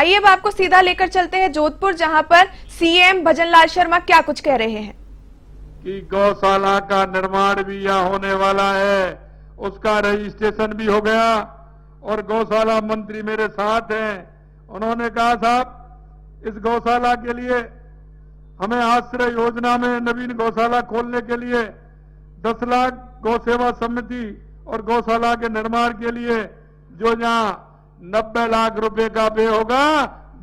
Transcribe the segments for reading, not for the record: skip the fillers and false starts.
आइए अब आपको सीधा लेकर चलते हैं जोधपुर, जहां पर सीएम भजनलाल शर्मा क्या कुछ कह रहे हैं कि गौशाला का निर्माण भी यहाँ होने वाला है, उसका रजिस्ट्रेशन भी हो गया और गौशाला मंत्री मेरे साथ हैं। उन्होंने कहा साहब इस गौशाला के लिए हमें आश्रय योजना में नवीन गौशाला खोलने के लिए 10 लाख गौ सेवा समिति और गौशाला के निर्माण के लिए जो यहाँ 90 लाख रुपए का व्यय होगा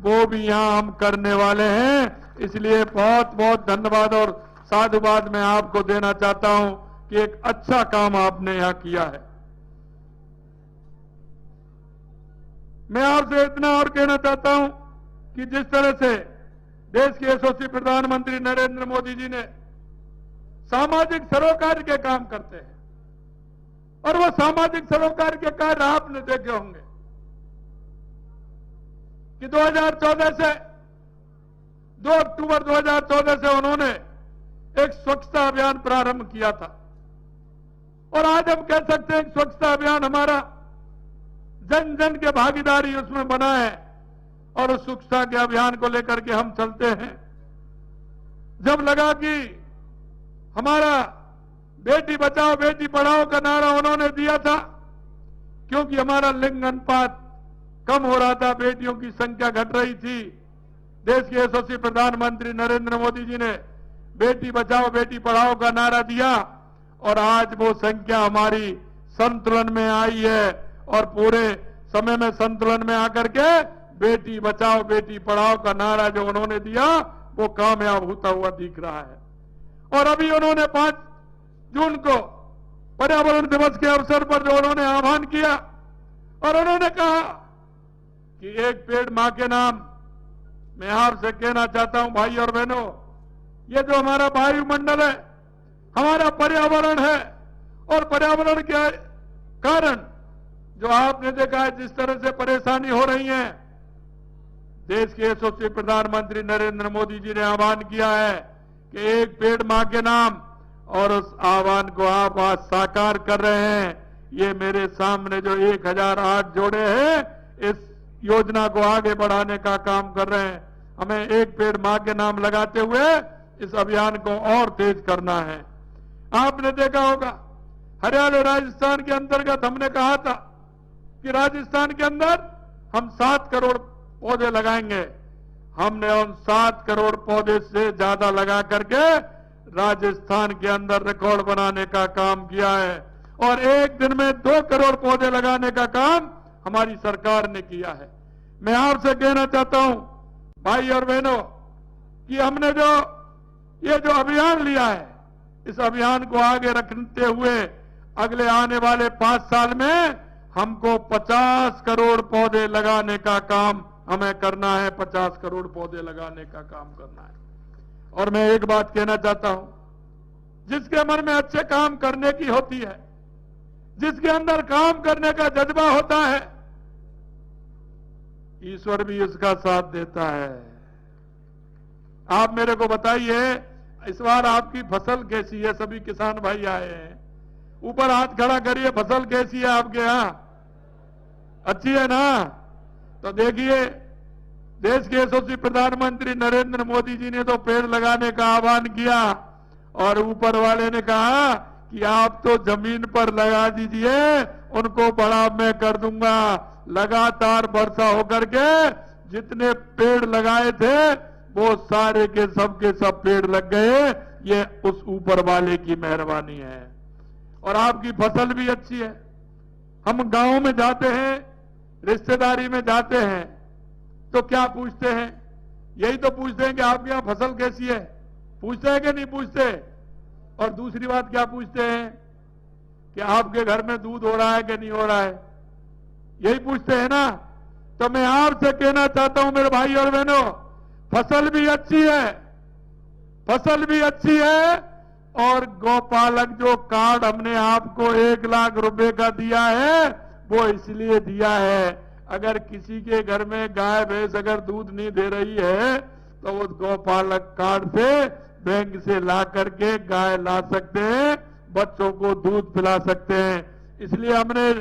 वो भी यहाँ हम करने वाले हैं। इसलिए बहुत बहुत धन्यवाद और साधुवाद मैं आपको देना चाहता हूं कि एक अच्छा काम आपने यहां किया है। मैं आपसे इतना और कहना चाहता हूं कि जिस तरह से देश के यशस्वी प्रधानमंत्री नरेंद्र मोदी जी ने सामाजिक सरोकार के काम करते हैं और वो सामाजिक सरोकार के कार्य आपने देखे होंगे कि 2014 से 2 अक्टूबर 2014 से उन्होंने एक स्वच्छता अभियान प्रारंभ किया था और आज हम कह सकते हैं स्वच्छता अभियान हमारा जन जन के भागीदारी उसमें बना है और उस स्वच्छता के अभियान को लेकर के हम चलते हैं। जब लगा कि हमारा बेटी बचाओ बेटी पढ़ाओ का नारा उन्होंने दिया था, क्योंकि हमारा लिंग अनुपात कम हो रहा था, बेटियों की संख्या घट रही थी। देश के यशस्वी प्रधानमंत्री नरेंद्र मोदी जी ने बेटी बचाओ बेटी पढ़ाओ का नारा दिया और आज वो संख्या हमारी संतुलन में आई है और पूरे समय में संतुलन में आकर के बेटी बचाओ बेटी पढ़ाओ का नारा जो उन्होंने दिया वो कामयाब होता हुआ दिख रहा है। और अभी उन्होंने 5 जून को पर्यावरण दिवस के अवसर पर जो उन्होंने आह्वान किया और उन्होंने कहा कि एक पेड़ मां के नाम। मैं आपसे कहना चाहता हूं भाई और बहनों, ये जो हमारा वायुमंडल है, हमारा पर्यावरण है और पर्यावरण के कारण जो आपने देखा है जिस तरह से परेशानी हो रही है, देश के यशस्वी प्रधानमंत्री नरेंद्र मोदी जी ने आह्वान किया है कि एक पेड़ मां के नाम और उस आह्वान को आप आज साकार कर रहे हैं। ये मेरे सामने जो 1008 जोड़े हैं इस योजना को आगे बढ़ाने का काम कर रहे हैं। हमें एक पेड़ मां के नाम लगाते हुए इस अभियान को और तेज करना है। आपने देखा होगा हरियाणा राजस्थान के अंतर्गत हमने कहा था कि राजस्थान के अंदर हम 7 करोड़ पौधे लगाएंगे। हमने उन 7 करोड़ पौधे से ज्यादा लगा करके राजस्थान के अंदर रिकॉर्ड बनाने का काम किया है और एक दिन में 2 करोड़ पौधे लगाने का काम हमारी सरकार ने किया है। मैं आपसे कहना चाहता हूं भाई और बहनों कि हमने ये जो अभियान लिया है, इस अभियान को आगे रखते हुए अगले आने वाले 5 साल में हमको 50 करोड़ पौधे लगाने का काम हमें करना है। 50 करोड़ पौधे लगाने का काम करना है। और मैं एक बात कहना चाहता हूं, जिसके मन में अच्छे काम करने की होती है, जिसके अंदर काम करने का जज्बा होता है, ईश्वर भी उसका साथ देता है। आप मेरे को बताइए इस बार आपकी फसल कैसी है? सभी किसान भाई आए हैं, ऊपर हाथ खड़ा करिए, फसल कैसी है आपके यहां? अच्छी है ना? तो देखिए देश के यशस्वी प्रधानमंत्री नरेंद्र मोदी जी ने तो पेड़ लगाने का आह्वान किया और ऊपर वाले ने कहा कि आप तो जमीन पर लगा दीजिए, उनको बड़ा मैं कर दूंगा। लगातार वर्षा होकर के जितने पेड़ लगाए थे वो सारे के सब पेड़ लग गए। ये उस ऊपर वाले की मेहरबानी है और आपकी फसल भी अच्छी है। हम गांव में जाते हैं, रिश्तेदारी में जाते हैं तो क्या पूछते हैं? यही तो पूछते हैं कि आपके यहां फसल कैसी है। पूछते हैं कि नहीं पूछते? और दूसरी बात क्या पूछते हैं कि आपके घर में दूध हो रहा है कि नहीं हो रहा है। यही पूछते हैं ना। तो मैं आपसे कहना चाहता हूं मेरे भाई और बहनों, फसल भी अच्छी है, फसल भी अच्छी है और गौपालक जो कार्ड हमने आपको 1 लाख रुपए का दिया है वो इसलिए दिया है, अगर किसी के घर में गाय भैंस अगर दूध नहीं दे रही है तो वो गौपालक कार्ड से बैंक से ला करके गाय ला सकते हैं, बच्चों को दूध पिला सकते हैं। इसलिए हमने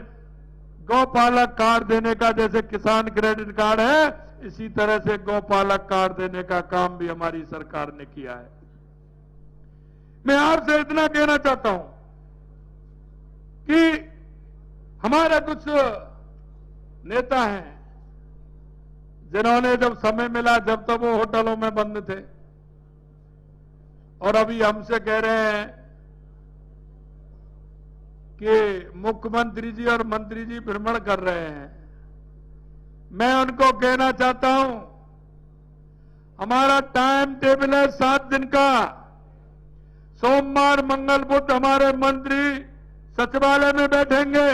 गौपालक कार्ड देने का, जैसे किसान क्रेडिट कार्ड है, इसी तरह से गौपालक कार्ड देने का काम भी हमारी सरकार ने किया है। मैं आपसे इतना कहना चाहता हूं कि हमारे कुछ नेता हैं जिन्होंने जब समय मिला, जब तक वो होटलों में बंद थे, और अभी हमसे कह रहे हैं कि मुख्यमंत्री जी और मंत्री जी भ्रमण कर रहे हैं। मैं उनको कहना चाहता हूं, हमारा टाइम टेबल है 7 दिन का। सोमवार, मंगल, बुध हमारे मंत्री सचिवालय में बैठेंगे।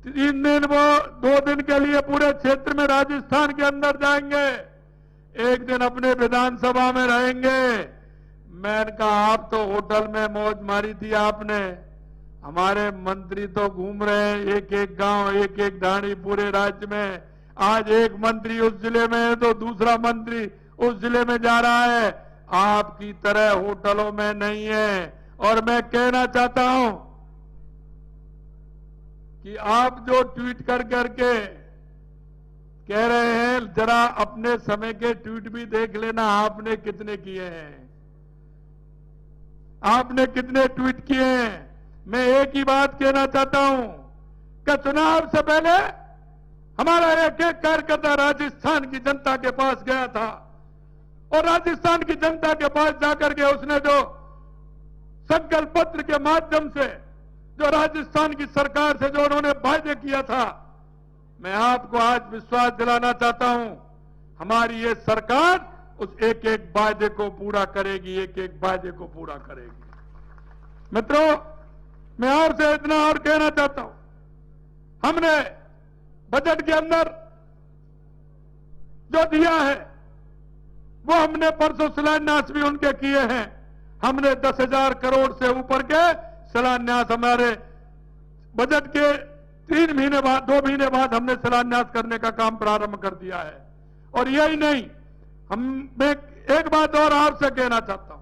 3 दिन वो 2 दिन के लिए पूरे क्षेत्र में राजस्थान के अंदर जाएंगे, 1 दिन अपने विधानसभा में रहेंगे। मैंने कहा आप तो होटल में मौज मारी थी आपने, हमारे मंत्री तो घूम रहे हैं एक एक गांव, एक एक ढाणी पूरे राज्य में। आज एक मंत्री उस जिले में है तो दूसरा मंत्री उस जिले में जा रहा है, आपकी तरह होटलों में नहीं है। और मैं कहना चाहता हूं कि आप जो ट्वीट कर करके कह रहे हैं, जरा अपने समय के ट्वीट भी देख लेना, आपने कितने किए हैं, आपने कितने ट्वीट किए हैं। मैं एक ही बात कहना चाहता हूं कि चुनाव से पहले हमारा एक एक कार्यकर्ता राजस्थान की जनता के पास गया था, और राजस्थान की जनता के पास जाकर के उसने जो संकल्प पत्र के माध्यम से जो राजस्थान की सरकार से जो उन्होंने वायदे किया था, मैं आपको आज विश्वास दिलाना चाहता हूं, हमारी ये सरकार उस एक एक वायदे को पूरा करेगी, एक एक वायदे को पूरा करेगी। मित्रों, मैं आपसे इतना और कहना चाहता हूं, हमने बजट के अंदर जो दिया है वो हमने परसों शिलान्यास भी उनके किए हैं। हमने 10,000 करोड़ से ऊपर के शिलान्यास हमारे बजट के 3 महीने बाद, 2 महीने बाद हमने शिलान्यास करने का काम प्रारंभ कर दिया है। और यही नहीं, मैं एक बात और आपसे कहना चाहता हूं,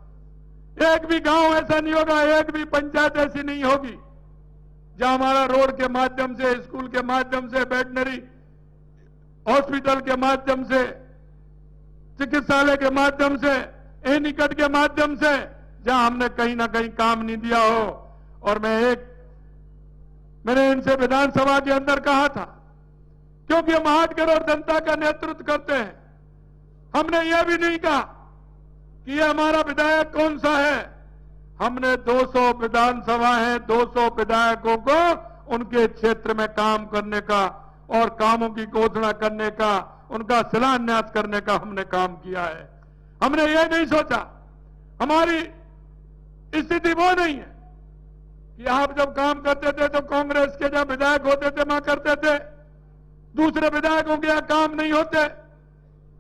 एक भी गांव ऐसा नहीं होगा, एक भी पंचायत ऐसी नहीं होगी जहां हमारा रोड के माध्यम से, स्कूल के माध्यम से, वेटनरी हॉस्पिटल के माध्यम से, चिकित्सालय के माध्यम से, एनीकट के माध्यम से, जहां हमने कहीं ना कहीं काम नहीं दिया हो। और मैंने इनसे विधानसभा के अंदर कहा था, क्योंकि हम 8 करोड़ जनता का नेतृत्व करते हैं, हमने यह भी नहीं कहा कि यह हमारा विधायक कौन सा है। हमने 200 विधानसभा है, 200 विधायकों को उनके क्षेत्र में काम करने का और कामों की घोषणा करने का, उनका शिलान्यास करने का हमने काम किया है। हमने ये नहीं सोचा, हमारी स्थिति वो नहीं है कि आप जब काम करते थे तो कांग्रेस के जब विधायक होते थे वहां करते थे, दूसरे विधायकों के यहां काम नहीं होते।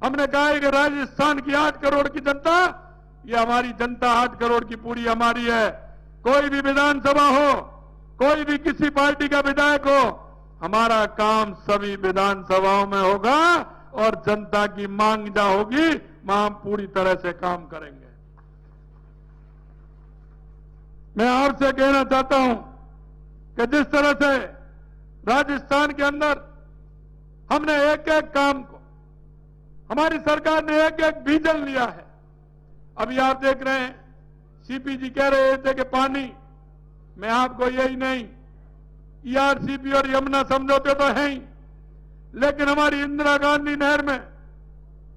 हमने कहा है कि राजस्थान की 8 करोड़ की जनता, ये हमारी जनता 8 करोड़ की पूरी हमारी है। कोई भी विधानसभा हो, कोई भी किसी पार्टी का विधायक हो, हमारा काम सभी विधानसभाओं में होगा और जनता की मांग जहां होगी वहां हम पूरी तरह से काम करेंगे। मैं आपसे कहना चाहता हूं कि जिस तरह से राजस्थान के अंदर हमने एक एक काम को, हमारी सरकार ने एक एक विजन लिया है। अभी आप देख रहे हैं, सीपी जी कह रहे थे कि पानी, मैं आपको यही नहीं, ईआरसीपी और यमुना समझौते तो हैं ही, लेकिन हमारी इंदिरा गांधी नहर में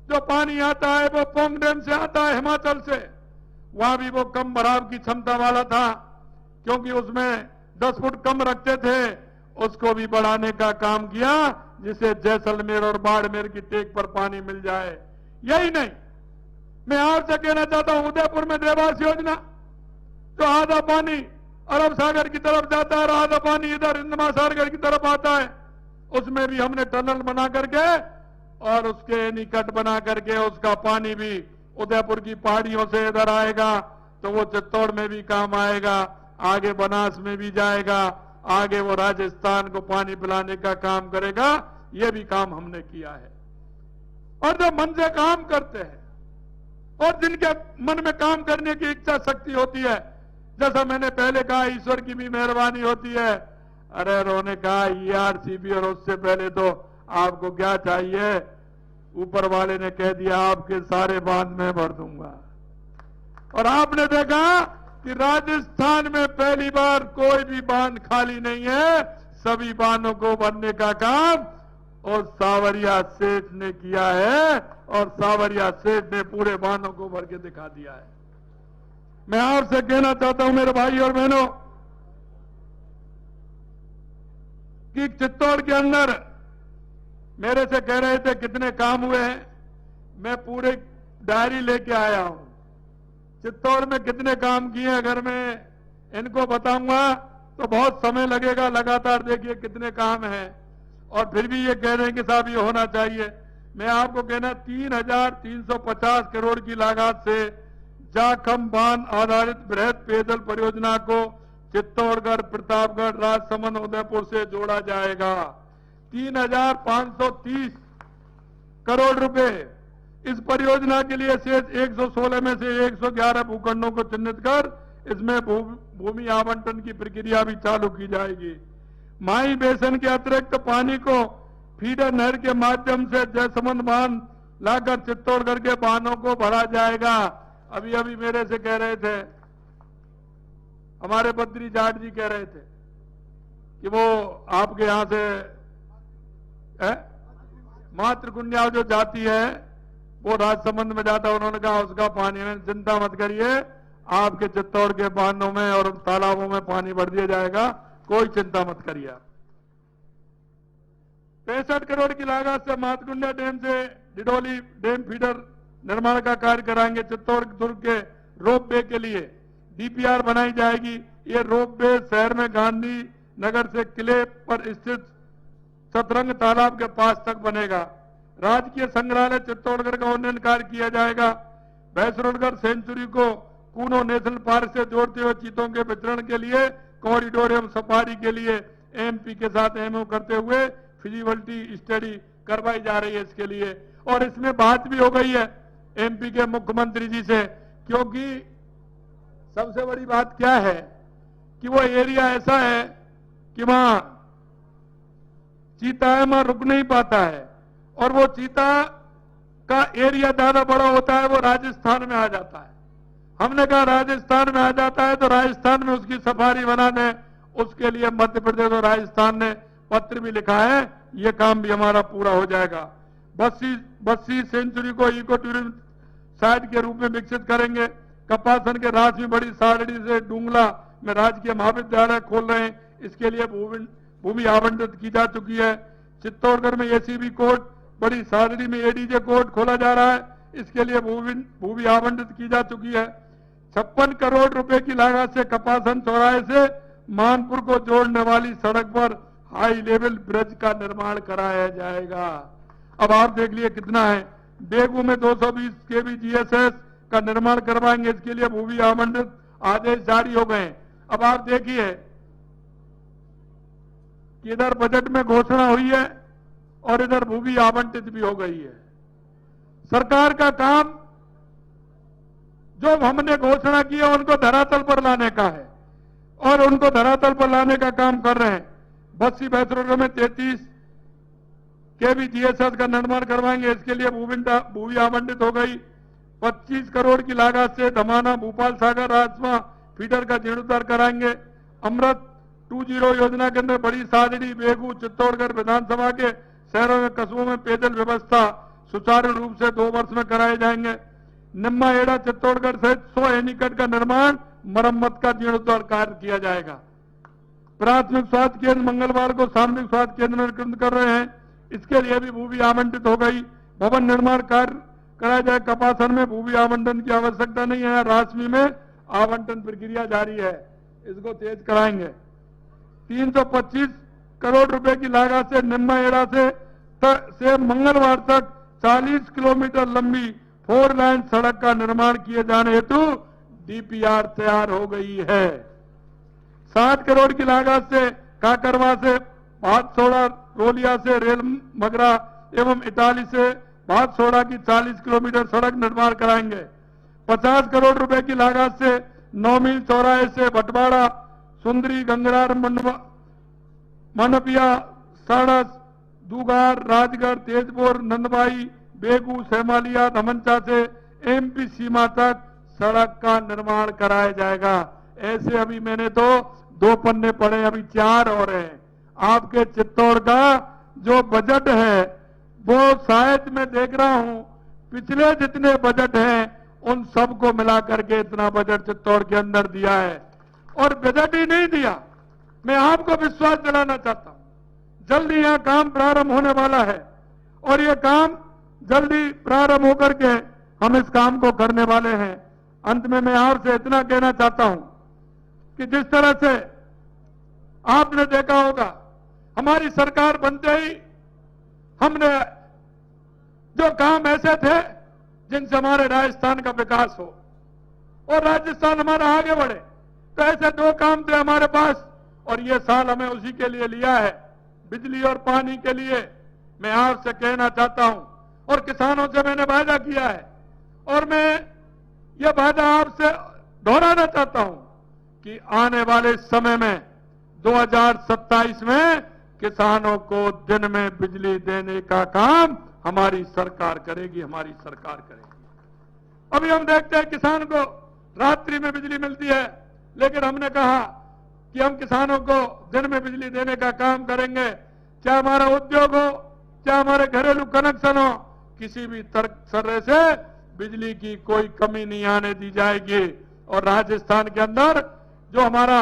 जो पानी आता है वो पोंग डैम से आता है, हिमाचल से। वहां भी वो कम भराव की क्षमता वाला था, क्योंकि उसमें 10 फुट कम रखते थे, उसको भी बढ़ाने का काम किया, जिसे जैसलमेर और बाड़मेर की टेक पर पानी मिल जाए। यही नहीं, मैं आपसे कहना चाहता हूं, उदयपुर में देवास योजना, जो आधा पानी अरब सागर की तरफ जाता है और आधा पानी इधर हिंद महासागर की तरफ आता है, उसमें भी हमने टनल बना करके और उसके निकट बना करके उसका पानी भी उदयपुर की पहाड़ियों से इधर आएगा तो वो चित्तौड़ में भी काम आएगा, आगे बनास में भी जाएगा, आगे वो राजस्थान को पानी पिलाने का काम करेगा। ये भी काम हमने किया है। और जो मन से काम करते हैं और जिनके मन में काम करने की इच्छा शक्ति होती है, जैसा मैंने पहले कहा, ईश्वर की भी मेहरबानी होती है। अरे उन्होंने कहा ईआरसीपी, और उससे पहले तो आपको क्या चाहिए, ऊपर वाले ने कह दिया आपके सारे बांध मैं भर दूंगा। और आपने देखा कि राजस्थान में पहली बार कोई भी बांध खाली नहीं है, सभी बांधों को भरने का काम और सावरिया सेठ ने किया है और सावरिया सेठ ने पूरे बांधों को भर के दिखा दिया है। मैं आपसे कहना चाहता हूं मेरे भाई और बहनों कि चित्तौड़ के अंदर मेरे से कह रहे थे कितने काम हुए हैं, मैं पूरे डायरी लेके आया हूं। चित्तौड़ में कितने काम किए अगर मैं इनको बताऊंगा तो बहुत समय लगेगा। लगातार देखिए कितने काम हैं और फिर भी ये कह रहे हैं कि साहब ये होना चाहिए। मैं आपको कहना 3,350 करोड़ की लागत से जाखम बांध आधारित बृहद पेयजल परियोजना को चित्तौड़गढ़, प्रतापगढ़, राजसमंद, उदयपुर से जोड़ा जाएगा। 3,530 करोड़ रुपए इस परियोजना के लिए शेष 116 में से 111 भूखंडों को चिन्हित कर इसमें भूमि आवंटन की प्रक्रिया भी चालू की जाएगी। माई बेसिन के अतिरिक्त पानी को फीडर नहर के माध्यम से जयसमंद बांध लाकर चित्तौड़गढ़ के बांधों को भरा जाएगा। अभी अभी मेरे से कह रहे थे, हमारे बद्री जाट जी कह रहे थे कि वो आपके यहां से मातृकुन्या जो जाती है वो राजसमंद में जाता है, उन्होंने कहा उसका पानी में चिंता मत करिए, आपके चित्तौड़ के बांधों में और तालाबों में पानी भर दिया जाएगा, कोई चिंता मत करिए। 65 करोड़ की लागत से मातकुंडा डैम से डिडोली डैम फीडर निर्माण का कार्य कराएंगे। चित्तौड़ दुर्ग के रोप वे के लिए डीपीआर बनाई जाएगी। ये रोप वे शहर में गांधी नगर से किले पर स्थित सतरंग तालाब के पास तक बनेगा। राजकीय संग्रहालय चित्तौड़गढ़ का उन्नयन कार्य किया जाएगा। भैंसरोडगढ़ सेंचुरी को कूनो नेशनल पार्क से जोड़ते हुए चीतों के वितरण के लिए कॉरिडोर एवं सफारी के लिए एमपी के साथ एमओ करते हुए फिजिबिलिटी स्टडी करवाई जा रही है इसके लिए। और इसमें बात भी हो गई है एमपी के मुख्यमंत्री जी से, क्योंकि सबसे बड़ी बात क्या है कि वो एरिया ऐसा है कि वहां चीता है, वहां रुक नहीं पाता है और वो चीता का एरिया ज्यादा बड़ा होता है, वो राजस्थान में आ जाता है। हमने कहा राजस्थान में आ जाता है तो राजस्थान में उसकी सफारी बना दें। उसके लिए मध्य प्रदेश और राजस्थान ने पत्र भी लिखा है, ये काम भी हमारा पूरा हो जाएगा। बस्सी सेंचुरी को इको टूरिज्म साइट के रूप में विकसित करेंगे। कपासन के रास में बड़ी सारड़ी से डूंगला में राजकीय महाविद्यालय खोल रहे हैं, इसके लिए भूमि आवंटित की जा चुकी है। चित्तौड़गढ़ में एसीबी कोर्ट, बड़ी सारड़ी में एडीजे कोर्ट खोला जा रहा है, इसके लिए भूमि आवंटित की जा चुकी है। 56 करोड़ रुपए की लागत से कपासन चौराहे से मानपुर को जोड़ने वाली सड़क पर हाई लेवल ब्रिज का निर्माण कराया जाएगा। अब आप देख लिए कितना है। बेगू में 220 केवी जीएसएस का निर्माण करवाएंगे, इसके लिए भूमि आवंटित आदेश जारी हो गए। अब आप देखिए कि इधर बजट में घोषणा हुई है और इधर भूमि आवंटित भी हो गई है। सरकार का काम जो हमने घोषणा की है उनको धरातल पर लाने का है और उनको धरातल पर लाने का काम कर रहे हैं। बस्सी भैंसरोड में 33 केवी जीएसएस का निर्माण करवाएंगे, इसके लिए भूमि आवंटित हो गई। 25 करोड़ की लागत से धमाना भोपाल सागर राजमा फीडर का जीर्णोद्धार कराएंगे। अमृत 2.0 योजना के अंदर बड़ी सादड़ी, बेगू, चित्तौड़गढ़ विधानसभा के शहरों में कस्बों में पेयजल व्यवस्था सुचारू रूप से 2 वर्ष में कराए जाएंगे। निम्मा एड़ा चित्तौड़गढ़ सहित 100 एनीकट का निर्माण, मरम्मत का जीर्णोद्धार कार्य किया जाएगा। प्राथमिक स्वास्थ्य केंद्र मंगलवार को सामूहिक स्वास्थ्य केंद्र में निर्मित कर रहे हैं, इसके लिए भी भूमि आवंटित हो गई। भवन निर्माण कार्य कराया जाए। कपासन में भूमि आवंटन की आवश्यकता नहीं है, रासमी में आवंटन प्रक्रिया जारी है, इसको तेज कराएंगे। 325 करोड़ रुपए की लागत से निम्मा एड़ा से मंगलवार तक 40 किलोमीटर लंबी 4 लाइन सड़क का निर्माण किए जाने हेतु डीपीआर तैयार हो गई है। 60 करोड़ की लागत से काकरवा से भातसोड़ा, रोलिया से रेल मगरा एवं इटाली से भातसोड़ा की 40 किलोमीटर सड़क निर्माण कराएंगे। 50 करोड़ रुपए की लागत से 9 मील चौराहे से भटवाड़ा, सुंदरी, गंगरार, मनपिया, साड़स, दूगार, राजगढ़, तेजपुर, नंदबाई, बेगू सेमालिया धमनचा से एमपी सीमा तक सड़क का निर्माण कराया जाएगा। ऐसे अभी मैंने तो 2 पन्ने पढ़े, अभी 4 और हैं। आपके चित्तौड़ का जो बजट है वो शायद मैं देख रहा हूं पिछले जितने बजट हैं उन सबको मिला करके इतना बजट चित्तौड़ के अंदर दिया है। और बजट ही नहीं दिया, मैं आपको विश्वास दिलाना चाहता हूं जल्दी यहां काम प्रारंभ होने वाला है और ये काम जल्दी प्रारंभ होकर के हम इस काम को करने वाले हैं। अंत में मैं आपसे इतना कहना चाहता हूं कि जिस तरह से आपने देखा होगा हमारी सरकार बनते ही हमने जो काम ऐसे थे जिनसे हमारे राजस्थान का विकास हो और राजस्थान हमारा आगे बढ़े, तो ऐसे 2 काम थे हमारे पास और ये साल हमें उसी के लिए लिया है, बिजली और पानी के लिए। मैं आपसे कहना चाहता हूं और किसानों से मैंने वादा किया है और मैं यह वादा आपसे दोहराना चाहता हूं कि आने वाले समय में 2027 में किसानों को दिन में बिजली देने का काम हमारी सरकार करेगी, हमारी सरकार करेगी। अभी हम देखते हैं किसान को रात्रि में बिजली मिलती है, लेकिन हमने कहा कि हम किसानों को दिन में बिजली देने का काम करेंगे, चाहे हमारा उद्योग हो, चाहे हमारे घरेलू कनेक्शन हो, किसी भी तरह से बिजली की कोई कमी नहीं आने दी जाएगी। और राजस्थान के अंदर जो हमारा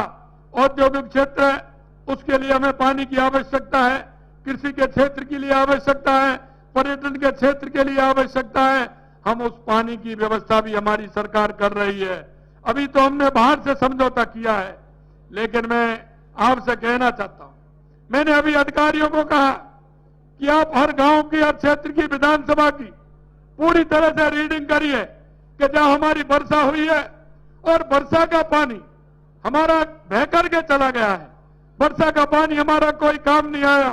औद्योगिक क्षेत्र है उसके लिए हमें पानी की आवश्यकता है, कृषि के क्षेत्र के लिए आवश्यकता है, पर्यटन के क्षेत्र के लिए आवश्यकता है। हम उस पानी की व्यवस्था भी हमारी सरकार कर रही है। अभी तो हमने बाहर से समझौता किया है, लेकिन मैं आपसे कहना चाहता हूं, मैंने अभी अधिकारियों को कहा कि आप हर गांव की, हर क्षेत्र की विधानसभा की पूरी तरह से रीडिंग करिए कि जहां हमारी वर्षा हुई है और वर्षा का पानी हमारा बह करके चला गया है, वर्षा का पानी हमारा कोई काम नहीं आया,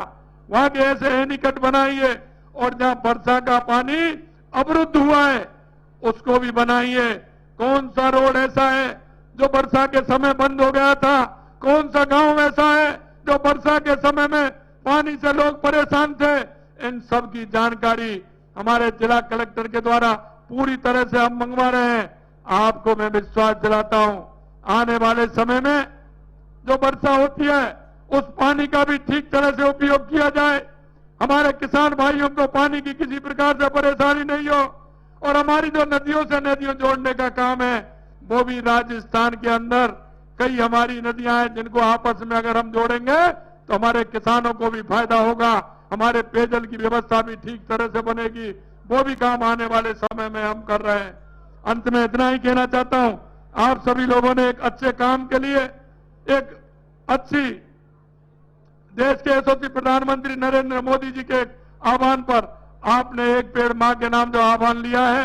वहां के ऐसे एनीकट बनाइए। और जहां वर्षा का पानी अवरुद्ध हुआ है उसको भी बनाइए। कौन सा रोड ऐसा है जो वर्षा के समय बंद हो गया था, कौन सा गांव ऐसा है जो वर्षा के समय में पानी से लोग परेशान थे, इन सब की जानकारी हमारे जिला कलेक्टर के द्वारा पूरी तरह से हम मंगवा रहे हैं। आपको मैं विश्वास दिलाता हूं आने वाले समय में जो वर्षा होती है उस पानी का भी ठीक तरह से उपयोग किया जाए, हमारे किसान भाइयों को पानी की किसी प्रकार से परेशानी नहीं हो। और हमारी जो नदियों से नदियों जोड़ने का काम है वो भी राजस्थान के अंदर कई हमारी नदियां हैं जिनको आपस में अगर हम जोड़ेंगे तो हमारे किसानों को भी फायदा होगा, हमारे पेयजल की व्यवस्था भी ठीक तरह से बनेगी। वो भी काम आने वाले समय में हम कर रहे हैं। अंत में इतना ही कहना चाहता हूं, आप सभी लोगों ने एक अच्छे काम के लिए, एक अच्छी देश के यशस्वी प्रधानमंत्री नरेंद्र मोदी जी के आह्वान पर आपने एक पेड़ मां के नाम जो आह्वान लिया है,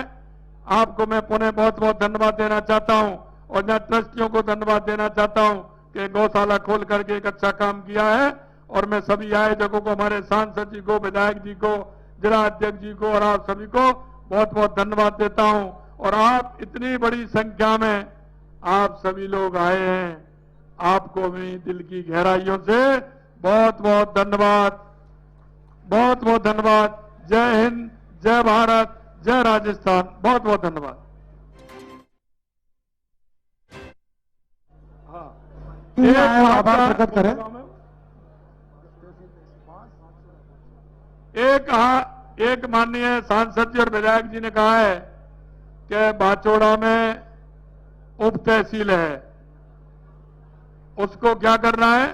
आपको मैं पुनः बहुत बहुत धन्यवाद देना चाहता हूं। और मैं ट्रस्टियों को धन्यवाद देना चाहता हूं कि गौशाला खोल करके एक अच्छा काम किया है। और मैं सभी आयोजकों को, हमारे सांसद जी को, विधायक जी को, जिला अध्यक्ष जी को और आप सभी को बहुत बहुत धन्यवाद देता हूं। और आप इतनी बड़ी संख्या में आप सभी लोग आए हैं, आपको भी दिल की गहराइयों से बहुत बहुत धन्यवाद, बहुत बहुत धन्यवाद। जय हिंद, जय भारत, जय राजस्थान, बहुत बहुत धन्यवाद। आभार प्रकट करें। एक माननीय सांसद जी और विधायक जी ने कहा है कि बाचोड़ा में उप तहसील है, उसको क्या करना है,